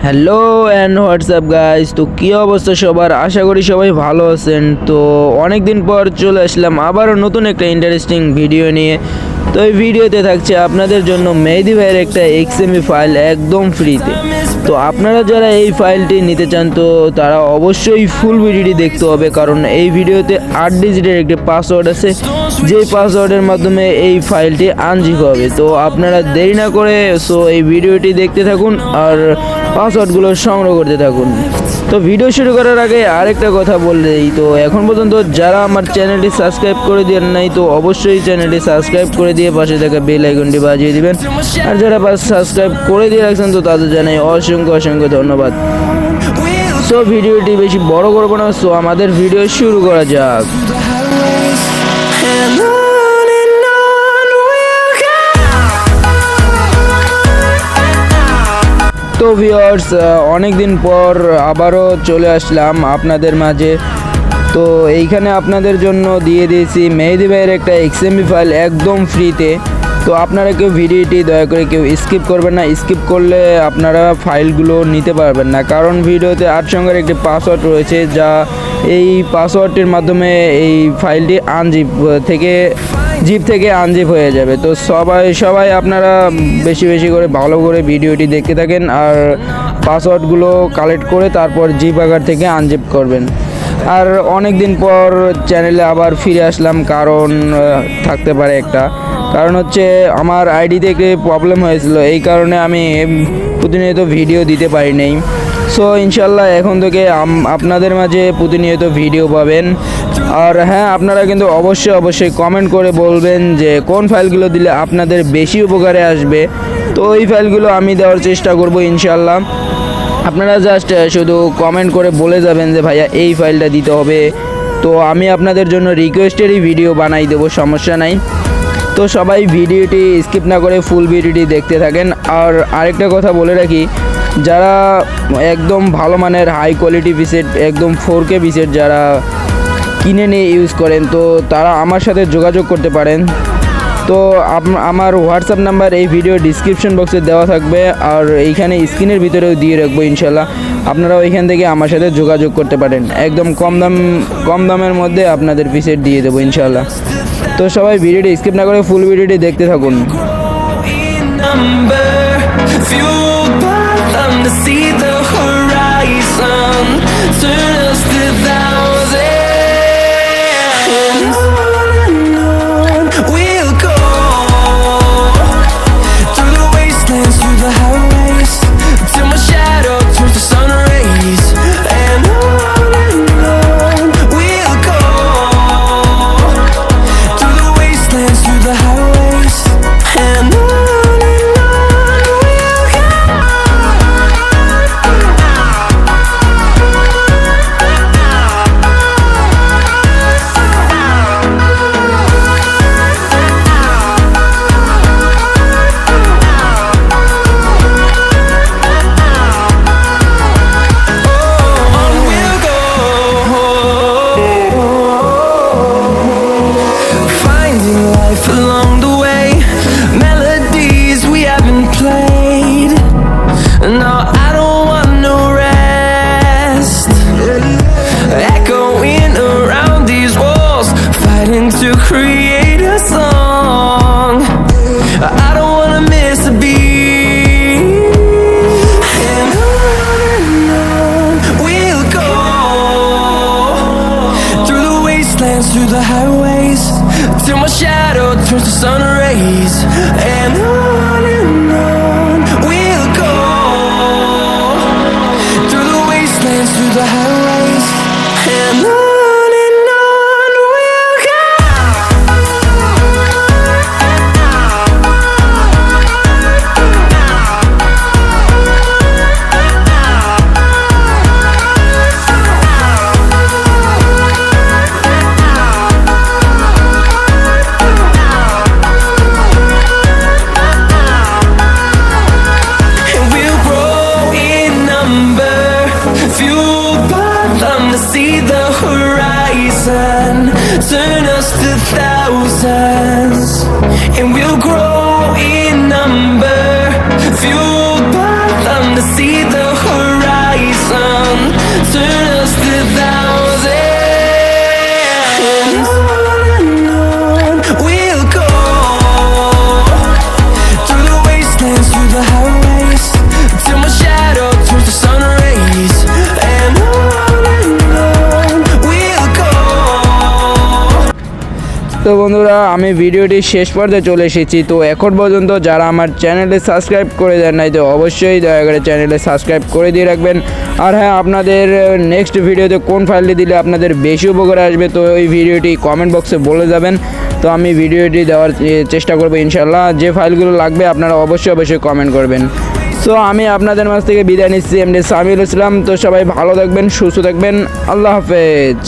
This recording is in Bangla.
হ্যালো অ্যান্ড হোয়াটসঅ্যাপ গাইস, তো কী অবস্থা সবার? আশা করি সবাই ভালো আছেন। তো অনেক দিন পর চলে আসলাম আবারও নতুন একটা ইন্টারেস্টিং ভিডিও নিয়ে। তো এই ভিডিওতে থাকছে আপনাদের জন্য মেহেদি ভাইয়ের একটা এক্সএমভি ফাইল একদম ফ্রিতে। তো আপনারা যারা এই ফাইলটি নিতে চান তো তারা অবশ্যই ফুল ভিডিওটি দেখতে হবে, কারণ এই ভিডিওতে 8 ডিজিটের একটি পাসওয়ার্ড আছে, যেই পাসওয়ার্ডের মাধ্যমে এই ফাইলটি আনজিপ হবে। তো আপনারা দেরি না করে এই ভিডিওটি দেখতে থাকুন আর পাসওয়ার্ডগুলো সংগ্রহ করতে থাকুন। তো ভিডিও শুরু করার আগে আরেকটা কথা বললেই, তো এখন পর্যন্ত যারা আমার চ্যানেলটি সাবস্ক্রাইব করে দেন নাই তো অবশ্যই চ্যানেলটি সাবস্ক্রাইব করে দিয়ে পাশে থাকা বেল আইকনটি বাজিয়ে দিবেন। আর যারা সাবস্ক্রাইব করে দিয়ে রাখছেন তো তাদের জানাই অসংখ্য অসংখ্য ধন্যবাদ। সো ভিডিওটি বেশি বড় করবো না, আমাদের ভিডিও শুরু করা যাক। তো ভিউয়ার্স, অনেক দিন পর আবারও চলে আসলাম আপনাদের মাঝে। তো এইখানে আপনাদের জন্য দিয়ে দিয়েছি মেহেদি ভাইয়ের একটা এক্সএমভি ফাইল একদম ফ্রিতে। তো আপনারা কেউ ভিডিওটি দয়া করে কেউ স্কিপ করবেন না, স্কিপ করলে আপনারা ফাইলগুলো নিতে পারবেন না, কারণ ভিডিওতে 8 সংখ্যার একটি পাসওয়ার্ড রয়েছে, যা এই পাসওয়ার্ডটির মাধ্যমে এই ফাইলটি জিপ থেকে আনজিপ হয়ে যাবে। তো সবাই আপনারা বেশি বেশি করে ভালো করে ভিডিওটি দেখতে থাকেন আর পাসওয়ার্ডগুলো কালেক্ট করে তারপর জিপ আকার থেকে আনজিপ করবেন। আর অনেক দিন পর চ্যানেলে আবার ফিরে আসলাম, কারণ থাকতে পারে একটা কারণ হচ্ছে আমার আইডি থেকে প্রবলেম হয়েছিল, এই কারণে আমি প্রতিনিয়ত ভিডিও দিতে পারি নাই। সো ইনশাল্লাহ এখন থেকে আপনাদের মাঝে প্রতিনিয়ত ভিডিও পাবেন। আর হ্যাঁ, আপনারা কিন্তু অবশ্যই কমেন্ট করে বলবেন যে কোন ফাইলগুলো দিলে আপনাদের বেশি উপকারে আসবে। তো এই ফাইলগুলো আমি দেওয়ার চেষ্টা করব ইনশাল্লাহ। আপনারা জাস্ট শুধু কমেন্ট করে বলে যাবেন যে ভাইয়া এই ফাইলটা দিতে হবে, তো আমি আপনাদের জন্য রিকোয়েস্টেরই ভিডিও বানাই দেবো, সমস্যা নাই। তো সবাই ভিডিওটি স্কিপ না করে ফুল ভিডিওটি দেখতে থাকেন। আর আরেকটা কথা বলে রাখি, যারা একদম ভালো মানের হাই কোয়ালিটি পিসেট একদম 4K পিসেট যারা কিনে নিয়ে ইউজ করেন তো তারা আমার সাথে যোগাযোগ করতে পারেন। তো আমার হোয়াটসঅ্যাপ নাম্বার এই ভিডিও ডিসক্রিপশন বক্সে দেওয়া থাকবে, আর এইখানে স্ক্রিনের ভিতরেও দিয়ে রাখবো ইনশাল্লাহ। আপনারা ওইখান থেকে আমার সাথে যোগাযোগ করতে পারেন, একদম কম দামের মধ্যে আপনাদের পিসেট দিয়ে দেবো ইনশাল্লাহ। তো সবাই ভিডিওটি স্কিপ না করে ফুল ভিডিওটি দেখতে থাকুন। To create a song, I don't wanna miss a beat, and on we'll go, through the wastelands, through the highways, till my shadow turns to sun rays, and on we'll go, through the wastelands, through the highways, and on. See the horizon, turn us to thousands, and we'll grow in number, fueled by them to see the horizon. তো বন্ধুরা, আমি ভিডিওটি শেষ পর্যায়ে চলে এসেছি। তো এখন পর্যন্ত যারা আমার চ্যানেলে সাবস্ক্রাইব করে দেন নাই, তো অবশ্যই দয়া করে চ্যানেলে সাবস্ক্রাইব করে দিয়ে রাখবেন। আর হ্যাঁ, আপনাদের নেক্সট ভিডিওতে কোন ফাইলটি দিলে আপনাদের বেশি উপকার আসবে, তো ওই ভিডিওটি কমেন্ট বক্সে বলে যাবেন। তো আমি ভিডিওটি দেওয়ার চেষ্টা করবো ইনশাল্লাহ। যে ফাইলগুলো লাগবে আপনারা অবশ্যই কমেন্ট করবেন। সো আমি আপনাদের মাঝ থেকে বিদায় নিচ্ছি, এমডি সামিউল ইসলাম। তো সবাই ভালো থাকবেন, সুস্থ থাকবেন, আল্লাহ হাফেজ।